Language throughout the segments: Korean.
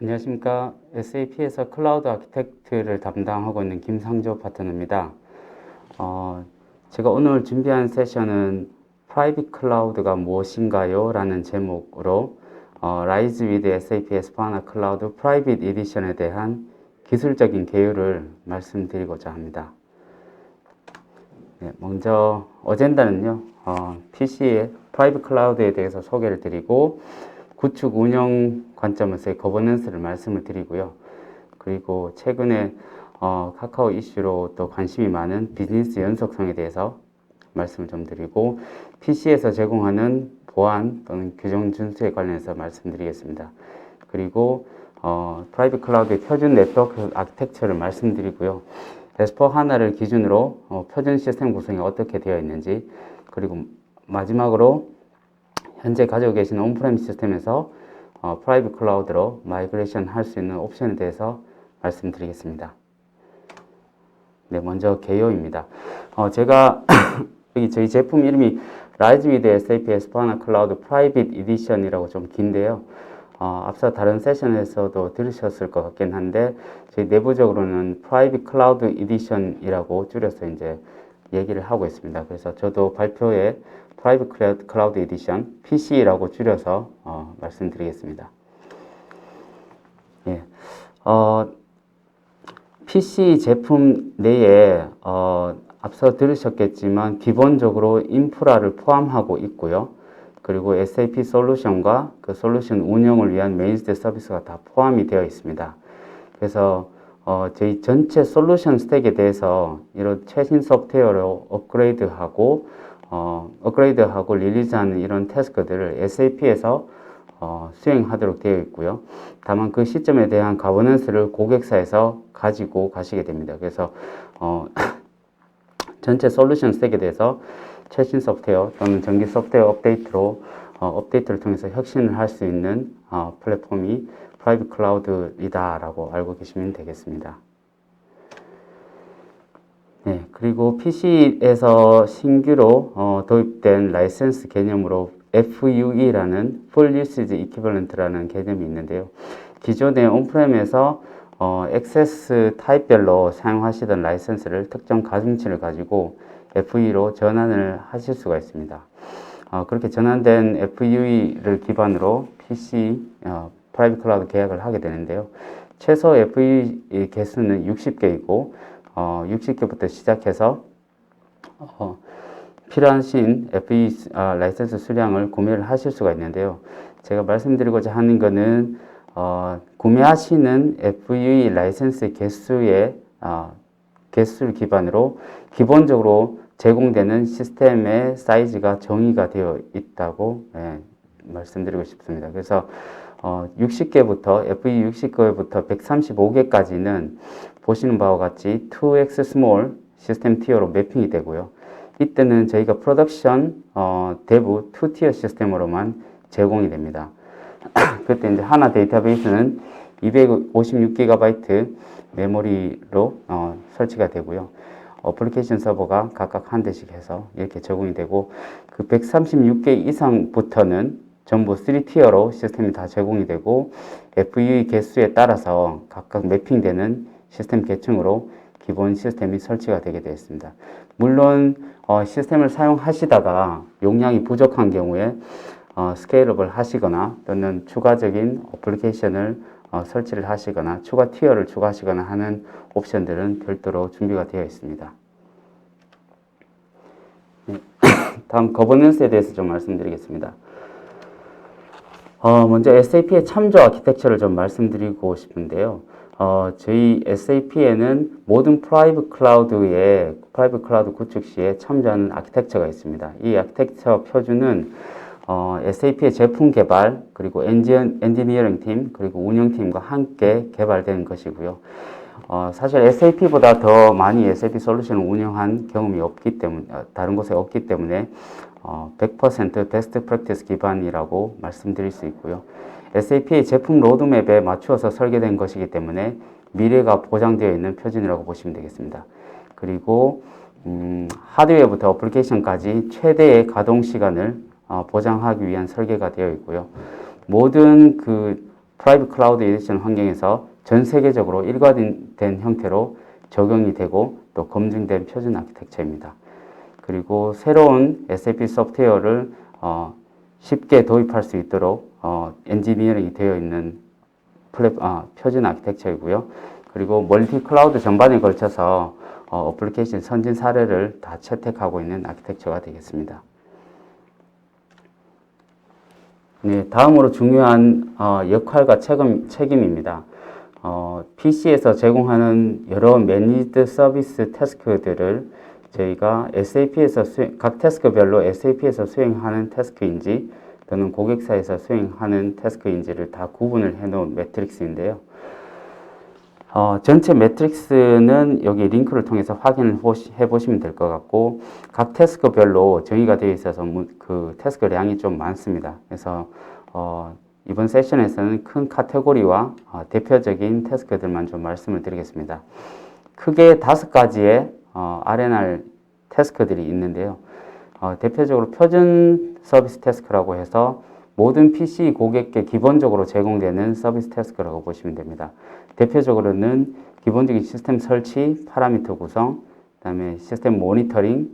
안녕하십니까. SAP에서 클라우드 아키텍트를 담당하고 있는 김상조 파트너입니다. 제가 오늘 준비한 세션은 프라이빗 클라우드가 무엇인가요? 라는 제목으로 Rise with SAP S/4HANA 클라우드 프라이빗 에디션에 대한 기술적인 개요를 말씀드리고자 합니다. 네, 먼저 어젠다는요, PC의 프라이빗 클라우드에 대해서 소개를 드리고 구축 운영 관점에서의 거버넌스를 말씀을 드리고요. 그리고 최근에 카카오 이슈로 또 관심이 많은 비즈니스 연속성에 대해서 말씀을 좀 드리고 PC에서 제공하는 보안 또는 규정 준수에 관련해서 말씀드리겠습니다. 그리고 프라이빗 클라우드의 표준 네트워크 아키텍처를 말씀드리고요. S/4HANA를 기준으로 표준 시스템 구성이 어떻게 되어 있는지, 그리고 마지막으로 현재 가지고 계신 온프레임 시스템에서 프라이빗 클라우드로 마이그레이션 할 수 있는 옵션에 대해서 말씀드리겠습니다. 네, 먼저 개요입니다. 제가 여기 저희 제품 이름이 Rise with SAP S/4HANA 클라우드 프라이빗 에디션이라고 좀 긴데요. 앞서 다른 세션에서도 들으셨을 것 같긴 한데 저희 내부적으로는 프라이빗 클라우드 에디션이라고 줄여서 이제 얘기를 하고 있습니다. 그래서 저도 발표에 프라이빗 클라우드 에디션 PC라고 줄여서 말씀드리겠습니다. 예, PC 제품 내에 앞서 들으셨겠지만 기본적으로 인프라를 포함하고 있고요. 그리고 SAP 솔루션과 그 솔루션 운영을 위한 메인스테이 서비스가 다 포함이 되어 있습니다. 그래서 저희 전체 솔루션 스택에 대해서 이런 최신 소프트웨어로 업그레이드하고 릴리즈하는 이런 태스크들을 SAP에서 수행하도록 되어 있고요. 다만 그 시점에 대한 가버넌스를 고객사에서 가지고 가시게 됩니다. 그래서 전체 솔루션 스택에 대해서 최신 소프트웨어 또는 정기 소프트웨어 업데이트를 통해서 혁신을 할 수 있는 플랫폼이 프라이빗 클라우드이다라고 알고 계시면 되겠습니다. 네, 그리고 PC에서 신규로 도입된 라이센스 개념으로 FUE라는 Full Usage Equivalent라는 개념이 있는데요. 기존의 온프렘에서 액세스 타입별로 사용하시던 라이센스를 특정 가중치를 가지고 FUE로 전환을 하실 수가 있습니다. 그렇게 전환된 FUE를 기반으로 PC 프라이빗 클라우드 계약을 하게 되는데요. 최소 FUE 개수는 60개이고 60개부터 시작해서 필요하신 FE 라이센스 수량을 구매를 하실 수가 있는데요. 제가 말씀드리고자 하는 것은 구매하시는 FE 라이센스 개수의 개수를 기반으로 기본적으로 제공되는 시스템의 사이즈가 정의가 되어 있다고 말씀드리고 싶습니다. 그래서 60개부터 FE 60개부터 135개까지는 보시는 바와 같이 2X Small 시스템 티어로 매핑이 되고요. 이때는 저희가 프로덕션 대부 2티어 시스템으로만 제공이 됩니다. 그때 이제 하나 데이터베이스는 256GB 메모리로 설치가 되고요. 어플리케이션 서버가 각각 한 대씩 해서 이렇게 제공이 되고 그 136개 이상부터는 전부 3티어로 시스템이 다 제공이 되고 FE 개수에 따라서 각각 매핑되는 시스템 계층으로 기본 시스템이 설치가 되게 되어 있습니다. 물론 시스템을 사용하시다가 용량이 부족한 경우에 스케일업을 하시거나 또는 추가적인 어플리케이션을 설치를 하시거나 추가 티어를 추가하시거나 하는 옵션들은 별도로 준비가 되어 있습니다. 다음 거버넌스에 대해서 좀 말씀드리겠습니다. 먼저 SAP의 참조 아키텍처를 좀 말씀드리고 싶은데요. 저희 SAP에는 모든 프라이빗 클라우드 구축 시에 참조하는 아키텍처가 있습니다. 이 아키텍처 표준은 SAP의 제품 개발, 그리고 엔지니어링 팀, 그리고 운영팀과 함께 개발된 것이고요. 사실 SAP보다 더 많이 SAP 솔루션을 운영한 경험이 없기 때문에, 다른 곳에 없기 때문에 100% 베스트 프랙티스 기반이라고 말씀드릴 수 있고요. SAP의 제품 로드맵에 맞추어서 설계된 것이기 때문에 미래가 보장되어 있는 표준이라고 보시면 되겠습니다. 그리고 하드웨어부터 어플리케이션까지 최대의 가동 시간을 보장하기 위한 설계가 되어 있고요. 모든 그 프라이빗 클라우드 에디션 환경에서 전 세계적으로 일관된 형태로 적용이 되고 또 검증된 표준 아키텍처입니다. 그리고 새로운 SAP 소프트웨어를 쉽게 도입할 수 있도록 엔지니어링이 되어 있는 표준 아키텍처이고요. 그리고 멀티 클라우드 전반에 걸쳐서 어플리케이션 선진 사례를 다 채택하고 있는 아키텍처가 되겠습니다. 네, 다음으로 중요한 역할과 책임입니다. PC에서 제공하는 여러 매니지드 서비스 태스크들을 저희가 SAP에서 각 태스크별로 SAP에서 수행하는 태스크인지 또는 고객사에서 수행하는 태스크인지를 다 구분을 해놓은 매트릭스인데요. 전체 매트릭스는 여기 링크를 통해서 확인을 해보시면 될 것 같고, 각 태스크별로 정의가 되어 있어서 그 태스크량이 좀 많습니다. 그래서 이번 세션에서는 큰 카테고리와 대표적인 태스크들만 좀 말씀을 드리겠습니다. 크게 5가지의 R&R 태스크들이 있는데요. 대표적으로 표준 서비스 태스크라고 해서 모든 PC 고객께 기본적으로 제공되는 서비스 태스크라고 보시면 됩니다. 대표적으로는 기본적인 시스템 설치, 파라미터 구성, 그 다음에 시스템 모니터링,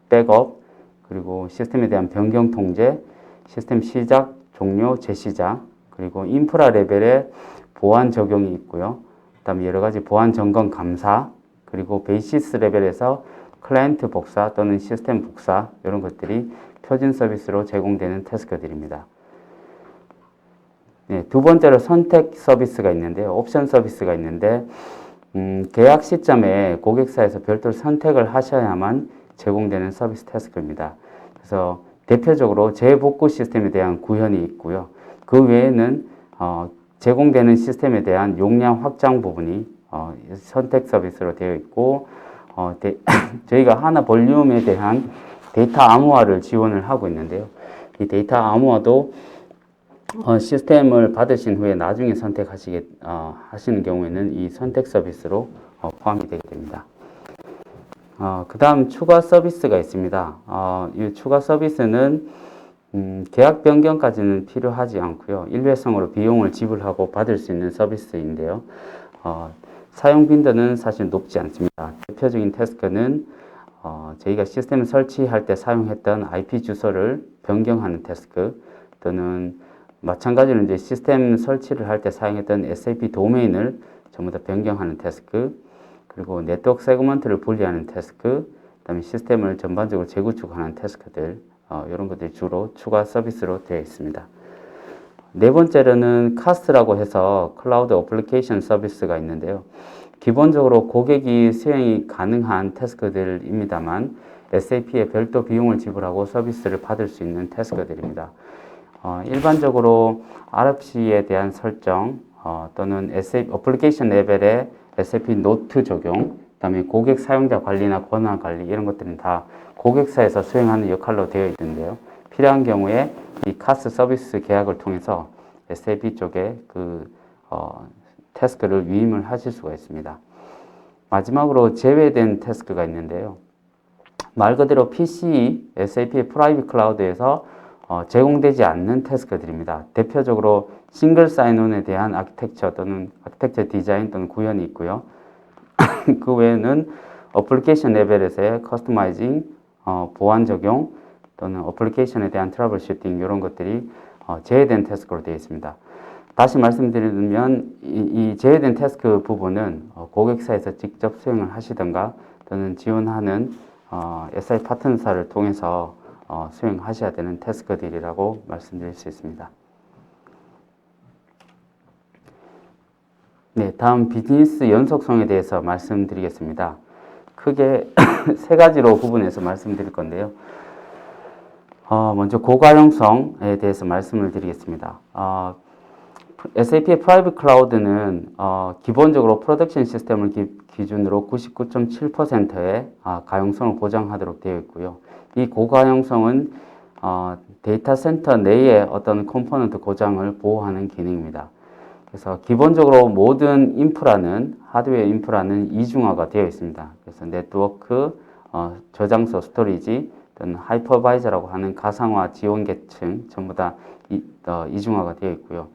백업, 그리고 시스템에 대한 변경 통제, 시스템 시작, 종료, 재시작, 그리고 인프라 레벨의 보안 적용이 있고요. 그 다음에 여러 가지 보안 점검 감사, 그리고 베이시스 레벨에서 클라이언트 복사 또는 시스템 복사, 이런 것들이 표준 서비스로 제공되는 태스크들입니다. 네, 두 번째로 선택 서비스가 있는데요. 옵션 서비스가 있는데, 계약 시점에 고객사에서 별도로 선택을 하셔야만 제공되는 서비스 태스크입니다. 그래서 대표적으로 재복구 시스템에 대한 구현이 있고요. 그 외에는 제공되는 시스템에 대한 용량 확장 부분이 선택 서비스로 되어 있고, 저희가 하나 볼륨에 대한 데이터 암호화를 지원을 하고 있는데요. 이 데이터 암호화도 시스템을 받으신 후에 나중에 하시는 경우에는 이 선택 서비스로 포함이 되게 됩니다. 그 다음 추가 서비스가 있습니다. 이 추가 서비스는 계약 변경까지는 필요하지 않고요. 일회성으로 비용을 지불하고 받을 수 있는 서비스인데요. 사용 빈도는 사실 높지 않습니다. 대표적인 태스크는 저희가 시스템을 설치할 때 사용했던 IP 주소를 변경하는 태스크, 또는 마찬가지로 이제 시스템 설치를 할 때 사용했던 SAP 도메인을 전부 다 변경하는 태스크, 그리고 네트워크 세그먼트를 분리하는 태스크, 그다음에 시스템을 전반적으로 재구축하는 태스크들, 이런 것들이 주로 추가 서비스로 되어 있습니다. 네 번째로는 카스라고 해서 클라우드 어플리케이션 서비스가 있는데요. 기본적으로 고객이 수행이 가능한 태스크들입니다만 SAP에 별도 비용을 지불하고 서비스를 받을 수 있는 태스크들입니다. 일반적으로 RFC에 대한 설정, 또는 SAP 어플리케이션 레벨의 SAP 노트 적용, 그다음에 고객 사용자 관리나 권한 관리, 이런 것들은 다 고객사에서 수행하는 역할로 되어 있는데요. 필요한 경우에 이 카스 서비스 계약을 통해서 SAP 쪽에 태스크를 위임을 하실 수가 있습니다. 마지막으로 제외된 태스크가 있는데요. 말 그대로 PC, SAP 프라이빗 클라우드에서 제공되지 않는 태스크들입니다. 대표적으로 싱글 사인온에 대한 아키텍처 또는 아키텍처 디자인 또는 구현이 있고요. 그 외에는 어플리케이션 레벨에서의 커스터마이징, 보안 적용 또는 어플리케이션에 대한 트러블 슈팅, 이런 것들이 제외된 태스크로 되어 있습니다. 다시 말씀드리면 이 제외된 태스크 부분은 고객사에서 직접 수행을 하시던가 또는 지원하는 SI 파트너사를 통해서 수행하셔야 되는 태스크들이라고 말씀드릴 수 있습니다. 네, 다음 비즈니스 연속성에 대해서 말씀드리겠습니다. 크게 세 가지로 구분해서 말씀드릴 건데요. 먼저 고가용성에 대해서 말씀을 드리겠습니다. SAP의 프라이빗 클라우드는 기본적으로 프로덕션 시스템을 기준으로 99.7%의 가용성을 보장하도록 되어 있고요. 이 고가용성은 데이터 센터 내의 어떤 컴포넌트 고장을 보호하는 기능입니다. 그래서 기본적으로 모든 인프라는, 하드웨어 인프라는 이중화가 되어 있습니다. 그래서 네트워크, 저장소, 스토리지, 또는 하이퍼바이저라고 하는 가상화 지원 계층 전부 다 이중화가 되어 있고요.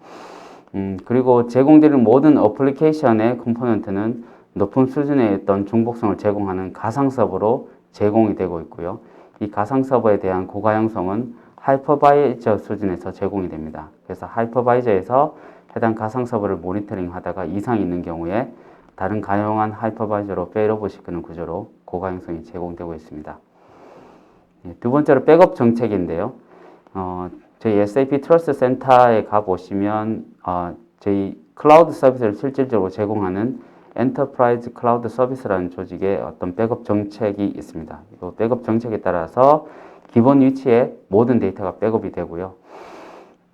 그리고 제공되는 모든 어플리케이션의 컴포넌트는 높은 수준의 어떤 중복성을 제공하는 가상 서버로 제공이 되고 있고요. 이 가상 서버에 대한 고가형성은 하이퍼바이저 수준에서 제공이 됩니다. 그래서 하이퍼바이저에서 해당 가상 서버를 모니터링 하다가 이상이 있는 경우에 다른 가용한 하이퍼바이저로 페일오버 시키는 구조로 고가형성이 제공되고 있습니다. 두 번째로 백업 정책인데요. 저희 SAP 트러스트 센터에 가보시면 저희 클라우드 서비스를 실질적으로 제공하는 엔터프라이즈 클라우드 서비스라는 조직의 어떤 백업 정책이 있습니다. 이 백업 정책에 따라서 기본 위치에 모든 데이터가 백업이 되고요.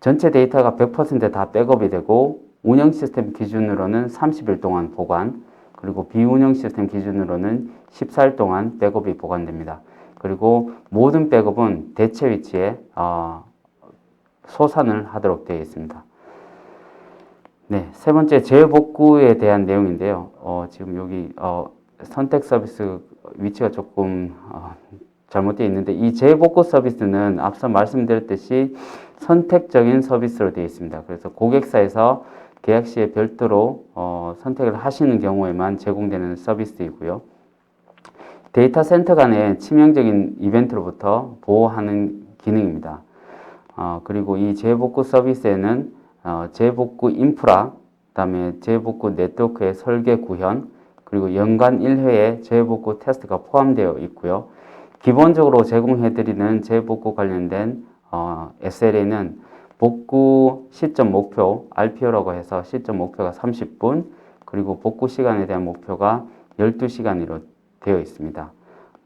전체 데이터가 100%다 백업이 되고 운영 시스템 기준으로는 30일 동안 보관, 그리고 비운영 시스템 기준으로는 14일 동안 백업이 보관됩니다. 그리고 모든 백업은 대체 위치에 소산을 하도록 되어 있습니다. 네, 세 번째 재복구에 대한 내용인데요. 지금 여기 선택 서비스 위치가 조금 잘못되어 있는데 이 재복구 서비스는 앞서 말씀드렸듯이 선택적인 서비스로 되어 있습니다. 그래서 고객사에서 계약 시에 별도로 선택을 하시는 경우에만 제공되는 서비스이고요. 데이터 센터 간의 치명적인 이벤트로부터 보호하는 기능입니다. 그리고 이 재복구 서비스에는 재복구 인프라, 그다음에 재복구 네트워크의 설계 구현, 그리고 연간 1회의 재복구 테스트가 포함되어 있고요. 기본적으로 제공해드리는 재복구 관련된 SLA는 복구 시점 목표, RPO라고 해서 시점 목표가 30분, 그리고 복구 시간에 대한 목표가 12시간으로 되어 있습니다.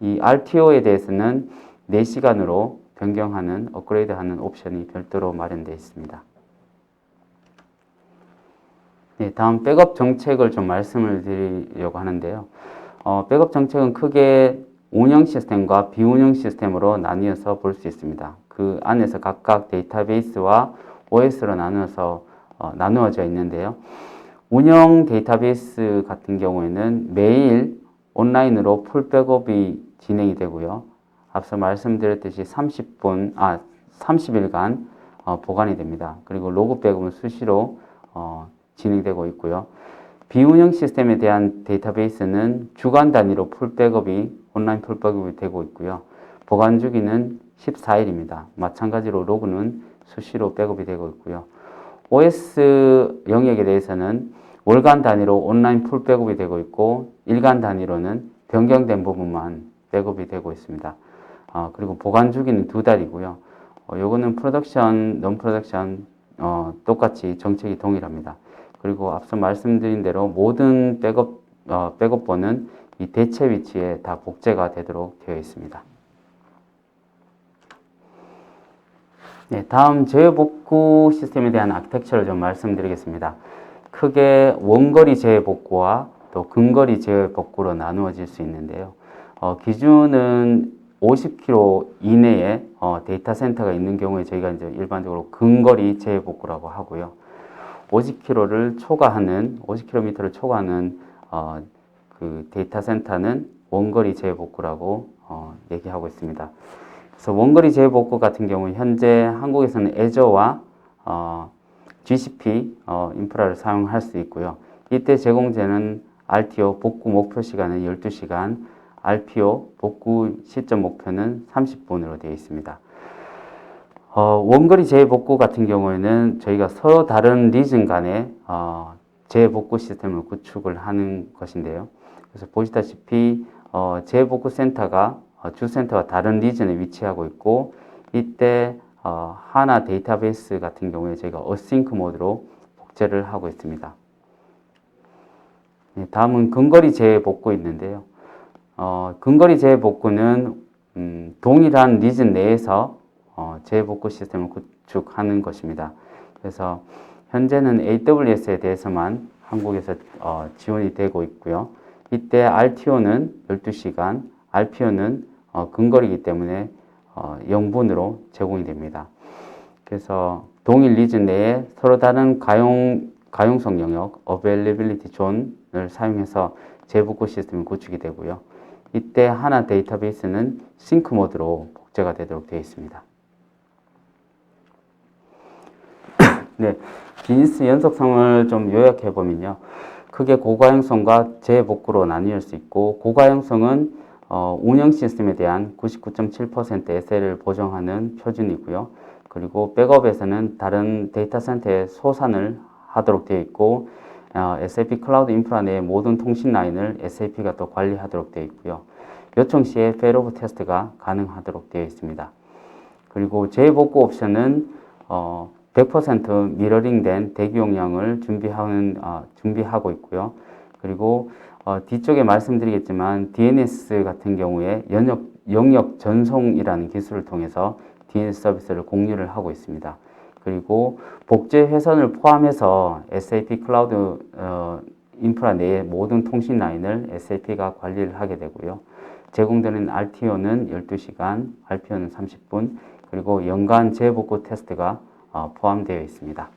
이 RTO에 대해서는 4시간으로 변경하는, 업그레이드하는 옵션이 별도로 마련되어 있습니다. 네, 다음 백업 정책을 좀 말씀을 드리려고 하는데요. 백업 정책은 크게 운영 시스템과 비운영 시스템으로 나뉘어서 볼 수 있습니다. 그 안에서 각각 데이터베이스와 OS로 나누어져 있는데요. 운영 데이터베이스 같은 경우에는 매일 온라인으로 풀 백업이 진행이 되고요. 앞서 말씀드렸듯이 30일간 보관이 됩니다. 그리고 로그 백업은 수시로 진행되고 있고요. 비운영 시스템에 대한 데이터베이스는 주간 단위로 온라인 풀 백업이 되고 있고요. 보관 주기는 14일입니다. 마찬가지로 로그는 수시로 백업이 되고 있고요. OS 영역에 대해서는 월간 단위로 온라인 풀 백업이 되고 있고 일간 단위로는 변경된 부분만 백업이 되고 있습니다. 그리고 보관 주기는 2달이고요. 요거는 프로덕션, non 프로덕션 똑같이 정책이 동일합니다. 그리고 앞서 말씀드린 대로 모든 백업본은 이 대체 위치에 다 복제가 되도록 되어 있습니다. 네, 다음 재복구 시스템에 대한 아키텍처를 좀 말씀드리겠습니다. 크게 원거리 재복구와 또 근거리 재복구로 나누어질 수 있는데요. 기준은 50km 이내에 데이터 센터가 있는 경우에 저희가 이제 일반적으로 근거리 재복구라고 하고요. 50km를 초과하는 그 데이터 센터는 원거리 재복구라고 얘기하고 있습니다. 그래서 원거리 재복구 같은 경우 현재 한국에서는 애저와 GCP 인프라를 사용할 수 있고요. 이때 제공되는 RTO 복구 목표 시간은 12시간, RPO 복구 시점 목표는 30분으로 되어 있습니다. 원거리 재복구 같은 경우에는 저희가 서로 다른 리전 간에 재복구 시스템을 구축을 하는 것인데요. 그래서 보시다시피 재복구 센터가 주 센터와 다른 리전에 위치하고 있고 이때 하나 데이터베이스 같은 경우에 저희가 어싱크 모드로 복제를 하고 있습니다. 다음은 근거리 재복구 있는데요. 근거리 재복구는 동일한 리전 내에서 재복구 시스템을 구축하는 것입니다. 그래서 현재는 AWS에 대해서만 한국에서 지원이 되고 있고요. 이때 RTO는 12시간, RPO는 근거리이기 때문에 0분으로 제공이 됩니다. 그래서 동일 리전 내에 서로 다른 가용성 영역, Availability Zone을 사용해서 재복구 시스템이 구축이 되고요. 이때 하나 데이터베이스는 싱크 모드로 복제가 되도록 되어 있습니다. 네, 비즈니스 연속성을 좀 요약해 보면요. 크게 고가형성과 재복구로 나뉘을 수 있고, 고가형성은 운영 시스템에 대한 99.7% SL을 보정하는 표준이고요. 그리고 백업에서는 다른 데이터 센터에 소산을 하도록 되어 있고, SAP 클라우드 인프라 내의 모든 통신 라인을 SAP가 또 관리하도록 되어 있고요. 요청 시에 페일오버 테스트가 가능하도록 되어 있습니다. 그리고 재복구 옵션은 100% 미러링된 대기 용량을 준비하고 있고요. 그리고 뒤쪽에 말씀드리겠지만 DNS 같은 경우에 영역 전송이라는 기술을 통해서 DNS 서비스를 공유를 하고 있습니다. 그리고 복제 회선을 포함해서 SAP 클라우드 인프라 내의 모든 통신 라인을 SAP가 관리를 하게 되고요. 제공되는 RTO는 12시간, RPO는 30분, 그리고 연간 재복구 테스트가 포함되어 있습니다.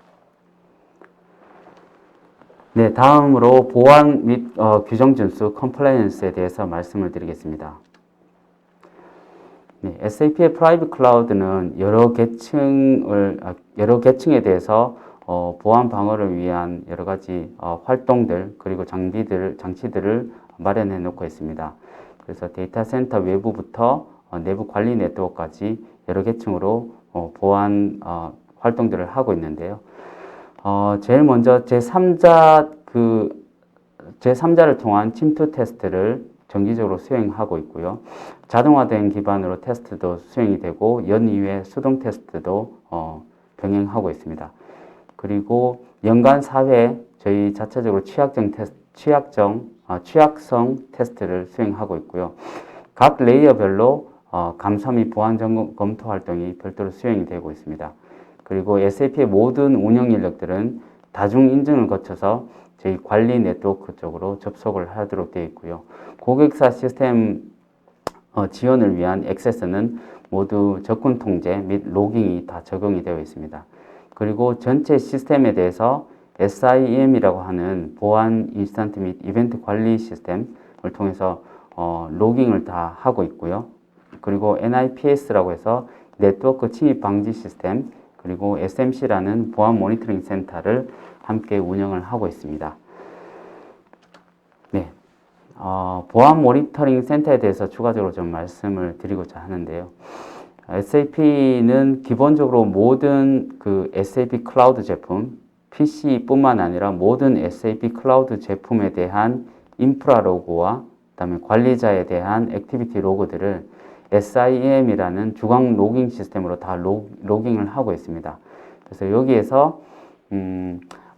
네, 다음으로 보안 및 규정 준수 컴플라이언스에 대해서 말씀을 드리겠습니다. 네, SAP의 프라이빗 클라우드는 여러 계층에 대해서 보안 방어를 위한 여러 가지 활동들 그리고 장치들을 마련해 놓고 있습니다. 그래서 데이터 센터 외부부터 내부 관리 네트워크까지 여러 계층으로 보안 활동들을 하고 있는데요. 제일 먼저 제3자를 통한 침투 테스트를 정기적으로 수행하고 있고요. 자동화된 기반으로 테스트도 수행이 되고 연이외 수동 테스트도 병행하고 있습니다. 그리고 연간 4회 저희 자체적으로 취약성 테스트를 수행하고 있고요. 각 레이어별로 감사 및 보안 점검 검토 활동이 별도로 수행이 되고 있습니다. 그리고 SAP의 모든 운영 인력들은 다중 인증을 거쳐서 저희 관리 네트워크 쪽으로 접속을 하도록 되어 있고요. 고객사 시스템 지원을 위한 액세스는 모두 접근 통제 및 로깅이 다 적용이 되어 있습니다. 그리고 전체 시스템에 대해서 SIEM이라고 하는 보안 인스턴트 및 이벤트 관리 시스템을 통해서 로깅을 다 하고 있고요. 그리고 NIPS라고 해서 네트워크 침입 방지 시스템, 그리고 SMC라는 보안 모니터링 센터를 함께 운영을 하고 있습니다. 네, 보안 모니터링 센터에 대해서 추가적으로 좀 말씀을 드리고자 하는데요. SAP는 기본적으로 모든 SAP 클라우드 제품, PC뿐만 아니라 모든 SAP 클라우드 제품에 대한 인프라 로그와 그다음에 관리자에 대한 액티비티 로그들을 SIEM이라는 주간 로깅 시스템으로 다 로깅을 하고 있습니다. 그래서 여기에서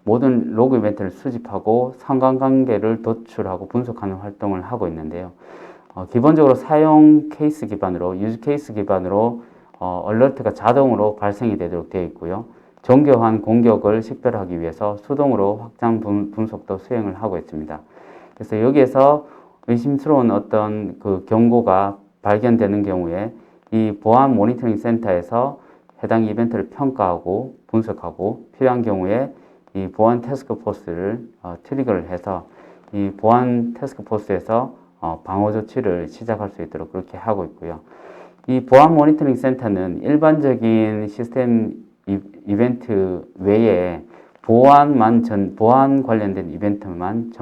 모든 로그 이벤트를 수집하고 상관관계를 도출하고 분석하는 활동을 하고 있는데요. 기본적으로 사용 케이스 기반으로, 유즈 케이스 기반으로 얼러트가 자동으로 발생이 되도록 되어 있고요. 정교한 공격을 식별하기 위해서 수동으로 확장 분석도 수행을 하고 있습니다. 그래서 여기에서 의심스러운 어떤 경고가 발견되는 경우에 이 보안 모니터링 센터에서 해당 이벤트를 평가하고 분석하고 필요한 경우에 이 보안 태스크 포스를 트리거를 해서 이 보안 태스크 포스에서 방어 조치를 시작할 수 있도록 그렇게 하고 있고요. 이 보안 모니터링 센터는 일반적인 시스템 이벤트 외에 보안 관련된 이벤트만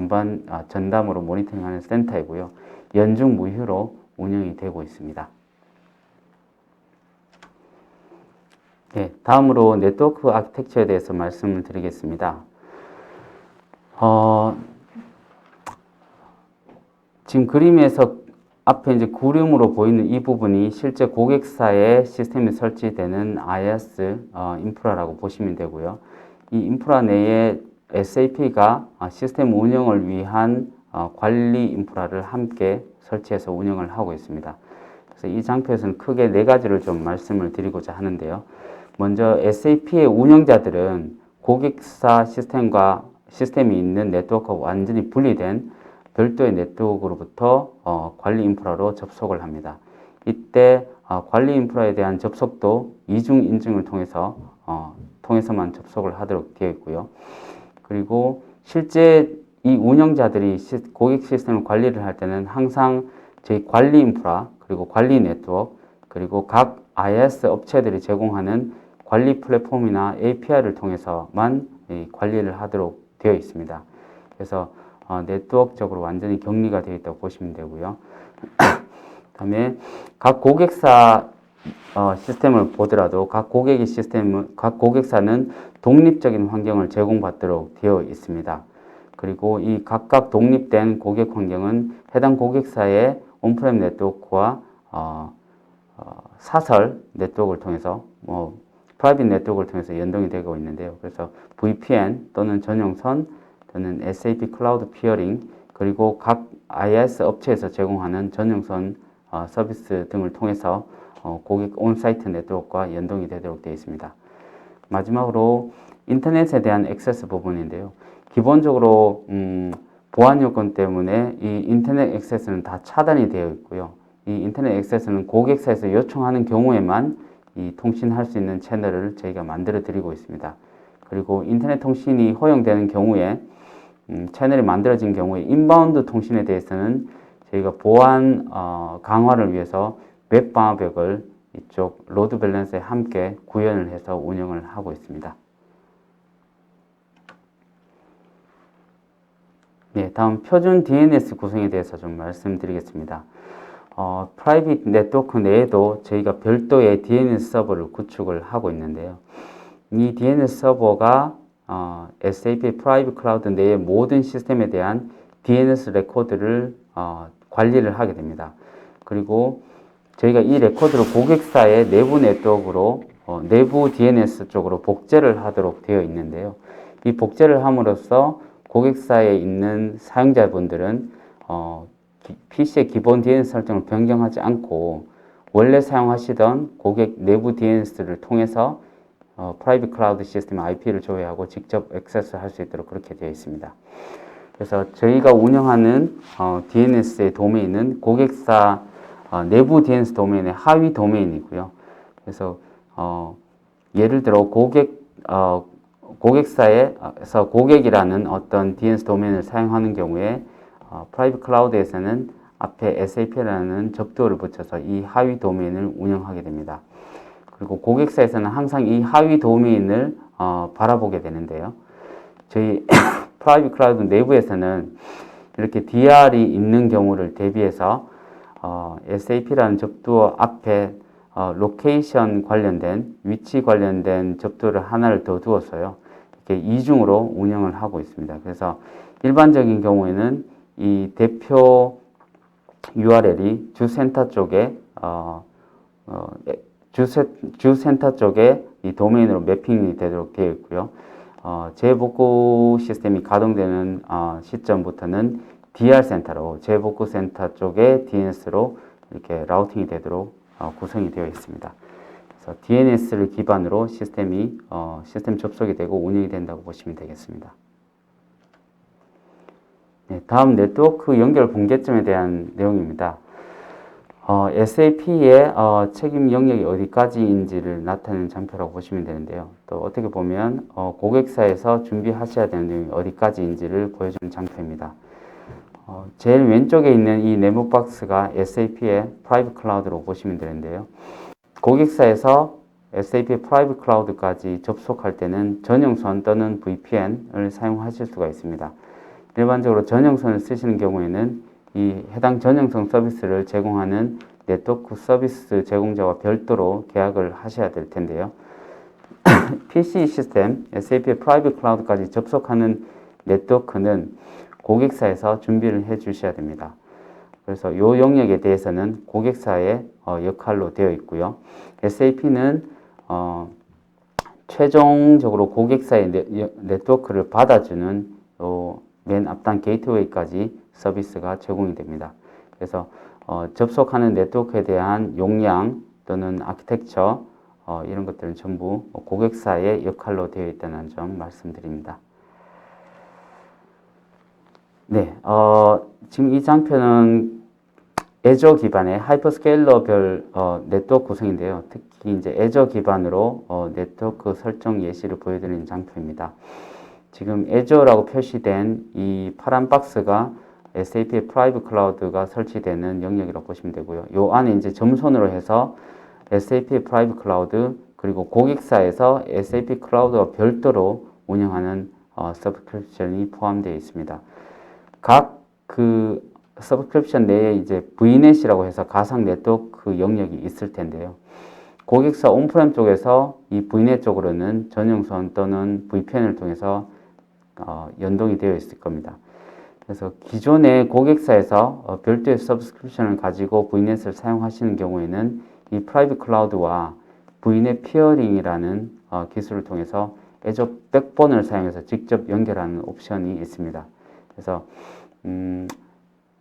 전담으로 모니터링하는 센터이고요. 연중 무휴로 운영이 되고 있습니다. 네, 다음으로 네트워크 아키텍처에 대해서 말씀을 드리겠습니다. 지금 그림에서 앞에 이제 구름으로 보이는 이 부분이 실제 고객사의 시스템이 설치되는 IaaS 인프라라고 보시면 되고요. 이 인프라 내에 SAP가 시스템 운영을 위한 관리 인프라를 함께 설치해서 운영을 하고 있습니다. 그래서 이 장표에서는 크게 네 가지를 좀 말씀을 드리고자 하는데요. 먼저 SAP의 운영자들은 고객사 시스템이 있는 네트워크가 완전히 분리된 별도의 네트워크로부터 관리 인프라로 접속을 합니다. 이때 관리 인프라에 대한 접속도 이중 인증을 통해서만 접속을 하도록 되어 있고요. 그리고 실제 이 운영자들이 고객 시스템을 관리를 할 때는 항상 저희 관리 인프라, 그리고 관리 네트워크, 그리고 각 IaaS 업체들이 제공하는 관리 플랫폼이나 API를 통해서만 관리를 하도록 되어 있습니다. 그래서 네트워크적으로 완전히 격리가 되어 있다고 보시면 되고요. 그다음에 각 고객사 시스템을 보더라도 각 고객사는 독립적인 환경을 제공받도록 되어 있습니다. 그리고 이 각각 독립된 고객 환경은 해당 고객사의 온프렘 네트워크와 사설 네트워크를 통해서 프라이빗 네트워크를 통해서 연동이 되고 있는데요. 그래서 VPN 또는 전용선 또는 SAP 클라우드 피어링 그리고 각 IaaS 업체에서 제공하는 전용선 서비스 등을 통해서 고객 온사이트 네트워크와 연동이 되도록 되어 있습니다. 마지막으로 인터넷에 대한 액세스 부분인데요. 기본적으로 보안 요건 때문에 이 인터넷 액세스는 다 차단이 되어 있고요. 이 인터넷 액세스는 고객사에서 요청하는 경우에만 이 통신할 수 있는 채널을 저희가 만들어 드리고 있습니다. 그리고 인터넷 통신이 허용되는 경우에 채널이 만들어진 경우에 인바운드 통신에 대해서는 저희가 보안 강화를 위해서 웹 방화벽을 이쪽 로드 밸런스에 함께 구현을 해서 운영을 하고 있습니다. 네, 다음 표준 DNS 구성에 대해서 좀 말씀드리겠습니다. 프라이빗 네트워크 내에도 저희가 별도의 DNS 서버를 구축을 하고 있는데요. 이 DNS 서버가 SAP 프라이빗 클라우드 내의 모든 시스템에 대한 DNS 레코드를 관리를 하게 됩니다. 그리고 저희가 이 레코드를 고객사의 내부 네트워크로 내부 DNS 쪽으로 복제를 하도록 되어 있는데요. 이 복제를 함으로써 고객사에 있는 사용자분들은 PC의 기본 DNS 설정을 변경하지 않고 원래 사용하시던 고객 내부 DNS를 통해서 프라이빗 클라우드 시스템 IP를 조회하고 직접 액세스할 수 있도록 그렇게 되어 있습니다. 그래서 저희가 운영하는 DNS의 도메인은 고객사 내부 DNS 도메인의 하위 도메인이고요. 그래서 예를 들어 고객사에서 고객이라는 어떤 DNS 도메인을 사용하는 경우에 프라이빗 클라우드에서는 앞에 SAP라는 접두어를 붙여서 이 하위 도메인을 운영하게 됩니다. 그리고 고객사에서는 항상 이 하위 도메인을 바라보게 되는데요. 저희 프라이빗 클라우드 내부에서는 이렇게 DR이 있는 경우를 대비해서 SAP라는 접두어 앞에 로케이션 관련된 위치 관련된 접두를 하나를 더 두어서요. 이렇게 이중으로 운영을 하고 있습니다. 그래서 일반적인 경우에는 이 대표 URL이 주센터 쪽에 주센터 쪽에 이 도메인으로 매핑이 되도록 되어 있고요. 재복구 시스템이 가동되는 시점부터는 DR 센터로 재복구 센터 쪽의 DNS로 이렇게 라우팅이 되도록 구성이 되어 있습니다. 그래서 DNS를 기반으로 시스템 접속이 되고 운영이 된다고 보시면 되겠습니다. 네, 다음 네트워크 연결 붕괴점에 대한 내용입니다. SAP의 책임 영역이 어디까지인지를 나타내는 장표라고 보시면 되는데요. 또 어떻게 보면 고객사에서 준비하셔야 되는 내용이 어디까지인지를 보여주는 장표입니다. 제일 왼쪽에 있는 이 네모 박스가 SAP의 프라이빗 클라우드로 보시면 되는데요. 고객사에서 SAP 프라이빗 클라우드까지 접속할 때는 전용선 또는 VPN을 사용하실 수가 있습니다. 일반적으로 전용선을 쓰시는 경우에는 이 해당 전용선 서비스를 제공하는 네트워크 서비스 제공자와 별도로 계약을 하셔야 될 텐데요. PC 시스템, SAP 프라이빗 클라우드까지 접속하는 네트워크는 고객사에서 준비를 해 주셔야 됩니다. 그래서 이 영역에 대해서는 고객사의 역할로 되어 있고요. SAP는 최종적으로 고객사의 네트워크를 받아주는 맨 앞단 게이트웨이까지 서비스가 제공이 됩니다. 그래서 접속하는 네트워크에 대한 용량 또는 아키텍처 이런 것들은 전부 고객사의 역할로 되어 있다는 점 말씀드립니다. 네, 지금 이 장표는 애저 기반의 하이퍼스케일러별 네트워크 구성인데요. 특히 이제 애저 기반으로 네트워크 설정 예시를 보여드리는 장표입니다. 지금 애저라고 표시된 이 파란 박스가 SAP 프라이빗 클라우드가 설치되는 영역이라고 보시면 되고요. 요 안에 이제 점선으로 해서 SAP 프라이빗 클라우드 그리고 고객사에서 SAP 클라우드와 별도로 운영하는 서브스크립션이 포함되어 있습니다. 각 그 서브스크립션 내에 이제 VNet이라고 해서 가상 네트워크 영역이 있을 텐데요. 고객사 온프렘 쪽에서 이 VNet 쪽으로는 전용선 또는 VPN을 통해서 연동이 되어 있을 겁니다. 그래서 기존의 고객사에서 별도의 서브스크립션을 가지고 VNet을 사용하시는 경우에는 이 프라이빗 클라우드와 VNet 피어링이라는 기술을 통해서 애저 백본을 사용해서 직접 연결하는 옵션이 있습니다. 그래서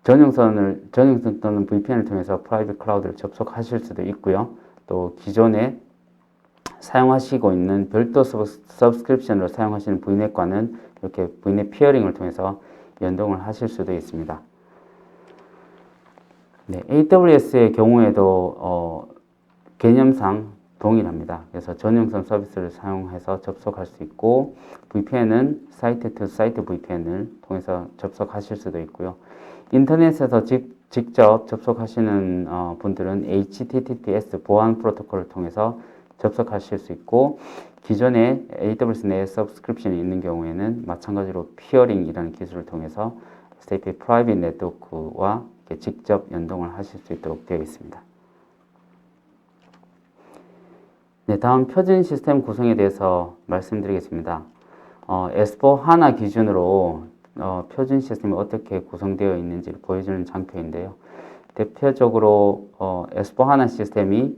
전용선 또는 VPN을 통해서 프라이빗 클라우드를 접속하실 수도 있고요. 또 기존에 사용하시고 있는 별도 서브스크립션으로 사용하시는 VNet과는 이렇게 VNet 피어링을 통해서 연동을 하실 수도 있습니다. 네, AWS의 경우에도 개념상 동일합니다. 그래서 전용선 서비스를 사용해서 접속할 수 있고 VPN은 사이트 투 사이트 VPN을 통해서 접속하실 수도 있고요. 인터넷에서 직접 접속하시는 분들은 HTTPS 보안 프로토콜을 통해서 접속하실 수 있고 기존에 AWS 내에 서브스크립션이 있는 경우에는 마찬가지로 피어링이라는 기술을 통해서 SAP 프라이빗 네트워크와 직접 연동을 하실 수 있도록 되어 있습니다. 네, 다음 표준 시스템 구성에 대해서 말씀드리겠습니다. S4HANA 기준으로 표준 시스템이 어떻게 구성되어 있는지를 보여주는 장표인데요. 대표적으로 S4HANA 시스템이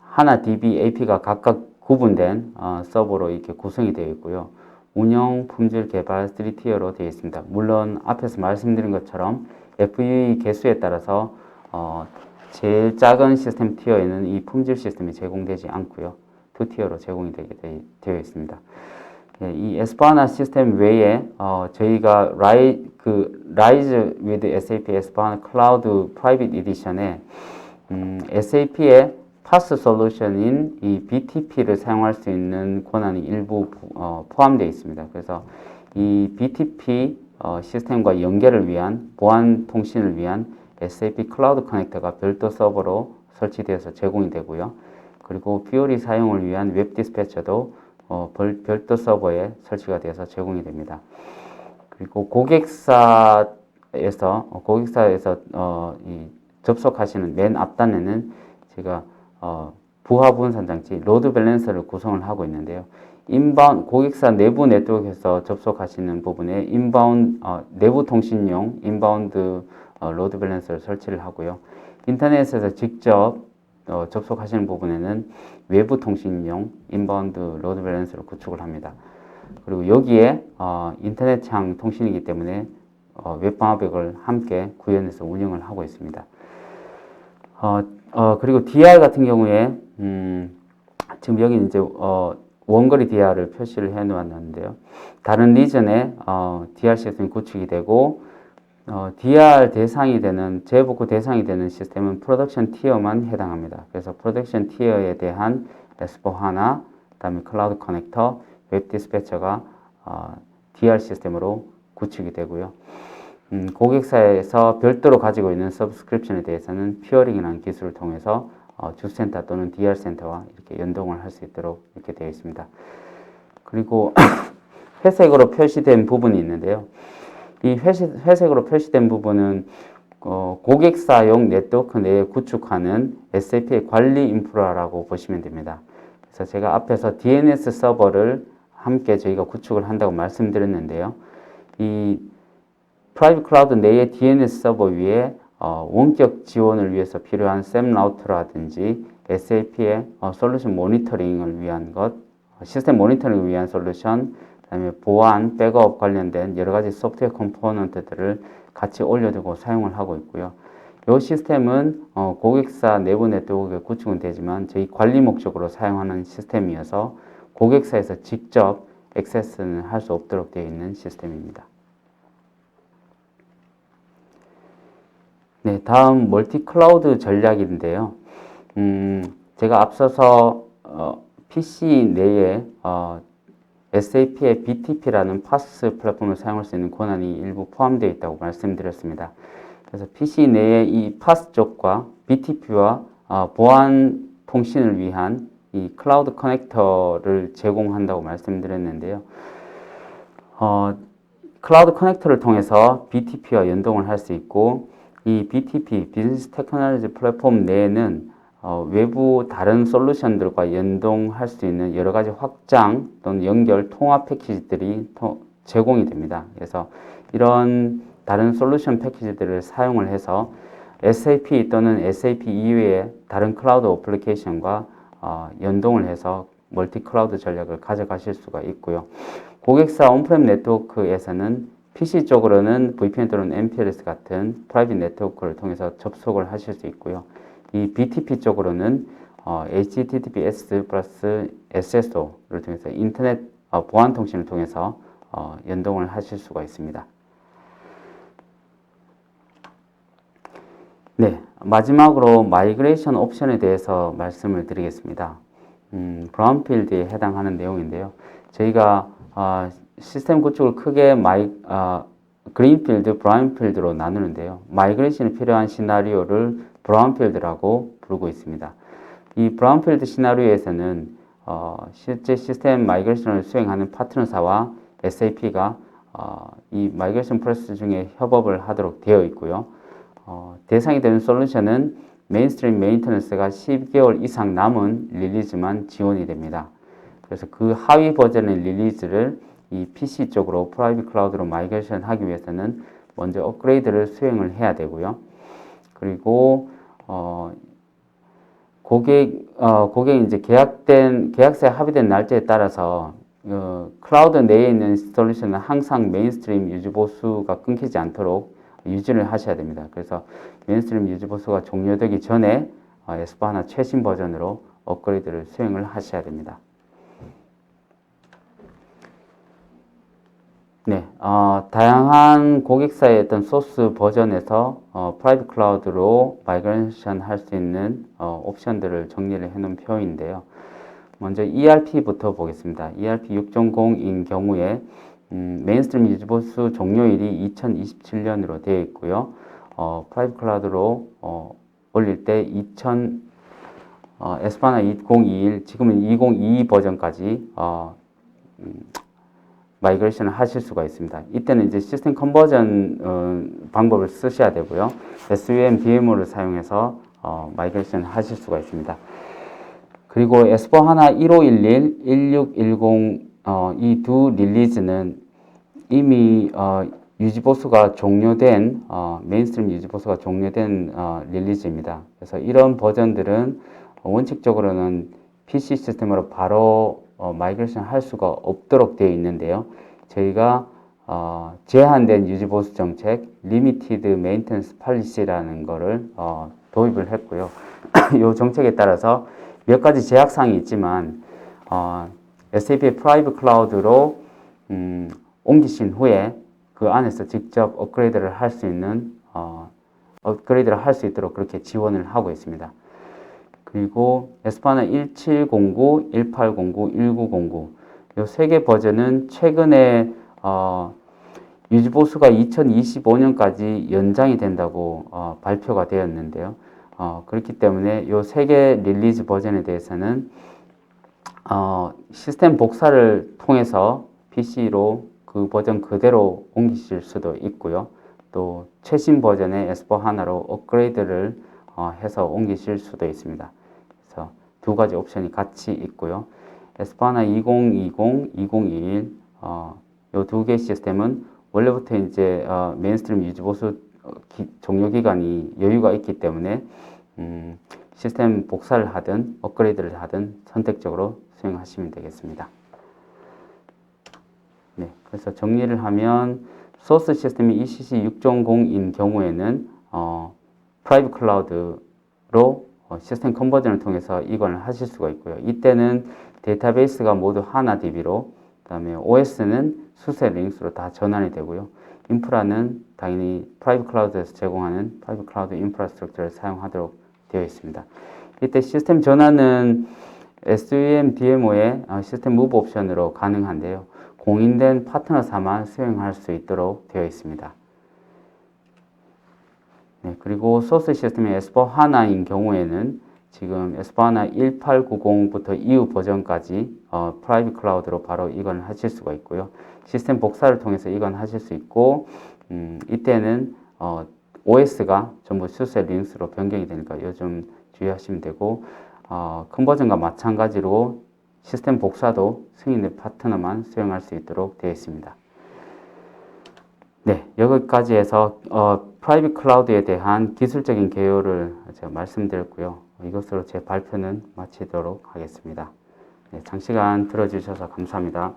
하나 DB AP가 각각 구분된 서버로 이렇게 구성이 되어 있고요. 운영, 품질, 개발 3티어로 되어 있습니다. 물론 앞에서 말씀드린 것처럼 FUE 개수에 따라서 제일 작은 시스템 티어에는 이 품질 시스템이 제공되지 않고요. 2티어로 제공이 되어 있습니다. 이 S4HANA 시스템 외에 저희가 Rise with SAP S4HANA Cloud Private Edition에 SAP의 파스 솔루션인 이 BTP를 사용할 수 있는 권한이 일부 포함되어 있습니다. 그래서 이 BTP 시스템과 연결을 위한 보안 통신을 위한 SAP 클라우드 커넥터가 별도 서버로 설치되어서 제공이 되고요. 그리고 퓨어리 사용을 위한 웹 디스패처도 별도 서버에 설치가 되어서 제공이 됩니다. 그리고 고객사에서 이 접속하시는 맨 앞단에는 제가 부하 분산 장치 로드 밸런서를 구성을 하고 있는데요. 고객사 내부 네트워크에서 접속하시는 부분에 내부 통신용 인바운드 로드 밸런서를 설치를 하고요. 인터넷에서 직접 접속하시는 부분에는 외부 통신용 인바운드 로드 밸런서를 구축을 합니다. 그리고 여기에 인터넷 창 통신이기 때문에 웹방화벽을 함께 구현해서 운영을 하고 있습니다. 그리고 DR 같은 경우에 지금 여기 이제 원거리 DR을 표시를 해 놓았는데요. 다른 리전에 DR 시스템이 구축이 되고 DR 대상이 되는 재복구 대상이 되는 시스템은 프로덕션 티어만 해당합니다. 그래서 프로덕션 티어에 대한 S4HANA, 그다음에 클라우드 커넥터, 웹 디스패처가 DR 시스템으로 구축이 되고요. 고객사에서 별도로 가지고 있는 서브스크립션에 대해서는 피어링이라는 기술을 통해서 주센터 또는 DR 센터와 이렇게 연동을 할 수 있도록 이렇게 되어 있습니다. 그리고 회색으로 표시된 부분이 있는데요. 이 회색으로 표시된 부분은 고객사용 네트워크 내에 구축하는 SAP의 관리 인프라라고 보시면 됩니다. 그래서 제가 앞에서 DNS 서버를 함께 저희가 구축을 한다고 말씀드렸는데요. 이 프라이빗 클라우드 내의 DNS 서버 위에 원격 지원을 위해서 필요한 SAM 라우터라든지 SAP의 솔루션 모니터링을 위한 시스템 모니터링을 위한 솔루션, 그다음에 보안, 백업 관련된 여러 가지 소프트웨어 컴포넌트들을 같이 올려두고 사용을 하고 있고요. 이 시스템은 고객사 내부 네트워크에 구축은 되지만 저희 관리 목적으로 사용하는 시스템이어서 고객사에서 직접 액세스는 할 수 없도록 되어 있는 시스템입니다. 네, 다음 멀티 클라우드 전략인데요. 제가 앞서서 PC 내에 SAP의 BTP라는 파스 플랫폼을 사용할 수 있는 권한이 일부 포함되어 있다고 말씀드렸습니다. 그래서 PC 내에 이 파스 쪽과 BTP와 보안 통신을 위한 이 클라우드 커넥터를 제공한다고 말씀드렸는데요. 클라우드 커넥터를 통해서 BTP와 연동을 할 수 있고, 이 BTP, 비즈니스 테크놀로지 플랫폼 내에는 외부 다른 솔루션들과 연동할 수 있는 여러 가지 확장 또는 연결 통합 패키지들이 제공이 됩니다. 그래서 이런 다른 솔루션 패키지들을 사용을 해서 SAP 또는 SAP 이외의 다른 클라우드 어플리케이션과 연동을 해서 멀티 클라우드 전략을 가져가실 수가 있고요. 고객사 온프렘 네트워크에서는 PC 쪽으로는 VPN 또는 MPLS 같은 프라이빗 네트워크를 통해서 접속을 하실 수 있고요. 이 BTP 쪽으로는 HTTPS 플러스 SSO를 통해서 인터넷 보안 통신을 통해서 연동을 하실 수가 있습니다. 네, 마지막으로 마이그레이션 옵션에 대해서 말씀을 드리겠습니다. 브라운필드에 해당하는 내용인데요. 저희가 시스템 구축을 크게 그린필드, 브라운필드로 나누는데요. 마이그레이션이 필요한 시나리오를 브라운필드라고 부르고 있습니다. 이 브라운필드 시나리오에서는 실제 시스템 마이그레이션을 수행하는 파트너사와 SAP가 이 마이그레이션 프로세스 중에 협업을 하도록 되어 있고요. 대상이 되는 솔루션은 메인스트림 메인터넌스가 12개월 이상 남은 릴리즈만 지원이 됩니다. 그래서 그 하위 버전의 릴리즈를 이 PC 쪽으로 프라이빗 클라우드로 마이그레이션 하기 위해서는 먼저 업그레이드를 수행을 해야 되고요. 그리고 고객이 이제 계약서에 합의된 날짜에 따라서 클라우드 내에 있는 솔루션은 항상 메인스트림 유지 보수가 끊기지 않도록 유지를 하셔야 됩니다. 그래서 메인스트림 유지 보수가 종료되기 전에 S/4HANA 최신 버전으로 업그레이드를 수행을 하셔야 됩니다. 네, 다양한 고객사의 어떤 소스 버전에서 프라이빗 클라우드로 마이그레이션 할 수 있는 옵션들을 정리를 해놓은 표인데요. 먼저 ERP부터 보겠습니다. ERP 6.0인 경우에 메인스트림 유지보수 종료일이 2027년으로 되어 있고요. 프라이빗 클라우드로 올릴 때 S/4HANA 2021, 지금은 2022 버전까지 마이그레이션을 하실 수가 있습니다. 이때는 이제 시스템 컨버전 방법을 쓰셔야 되고요. SVM, DMO를 사용해서 마이그레이션을 하실 수가 있습니다. 그리고 S/4HANA 1511, 1610 이 두 릴리즈는 이미 유지보수가 종료된 메인스트림 유지보수가 종료된 릴리즈입니다. 그래서 이런 버전들은 원칙적으로는 PC 시스템으로 바로 마이그레이션 할 수가 없도록 되어 있는데요. 저희가 제한된 유지보수 정책, 리미티드 메인테넌스 팔리시라는 거를 도입을 했고요. 이 정책에 따라서 몇 가지 제약사항이 있지만 SAP 프라이빗 클라우드로 옮기신 후에 그 안에서 직접 업그레이드를 할 수 있는 업그레이드를 할 수 있도록 그렇게 지원을 하고 있습니다. 그리고 S/4HANA 1709, 1809, 1909 이 세 개 버전은 최근에 유지보수가 2025년까지 연장이 된다고 발표가 되었는데요. 그렇기 때문에 이 세 개 릴리즈 버전에 대해서는 시스템 복사를 통해서 PC로 그 버전 그대로 옮기실 수도 있고요. 또 최신 버전의 S/4HANA로 업그레이드를 해서 옮기실 수도 있습니다. 그래서 두 가지 옵션이 같이 있고요. S/4HANA 2020, 2021 이 두 개 시스템은 원래부터 이제 메인스트림 유지보수 종료 기간이 여유가 있기 때문에 시스템 복사를 하든 업그레이드를 하든 선택적으로 수행하시면 되겠습니다. 네, 그래서 정리를 하면 소스 시스템이 ECC 6.0인 경우에는 프라이빗 클라우드로 시스템 컨버전을 통해서 이관을 하실 수가 있고요. 이때는 데이터베이스가 모두 하나DB로, 그 다음에 OS는 수세 리눅스로 다 전환이 되고요. 인프라는 당연히 프라이빗 클라우드에서 제공하는 프라이빗 클라우드 인프라스트럭처를 사용하도록 되어 있습니다. 이때 시스템 전환은 SVM, DMO의 시스템 무브 옵션으로 가능한데요. 공인된 파트너사만 수행할 수 있도록 되어 있습니다. 네, 그리고 소스 시스템의 S/4HANA인 경우에는 지금 에스파나 1890부터 이후 버전까지 프라이빗 클라우드로 바로 이관하실 수가 있고요. 시스템 복사를 통해서 이관하실 수 있고, 이때는 OS가 전부 SUSE 리눅스로 변경이 되니까 요즘 주의하시면 되고, 큰 버전과 마찬가지로 시스템 복사도 승인된 파트너만 수행할 수 있도록 되어 있습니다. 네, 여기까지 해서 프라이빗 클라우드에 대한 기술적인 개요를 제가 말씀드렸고요. 이것으로 제 발표는 마치도록 하겠습니다. 네, 장시간 들어주셔서 감사합니다.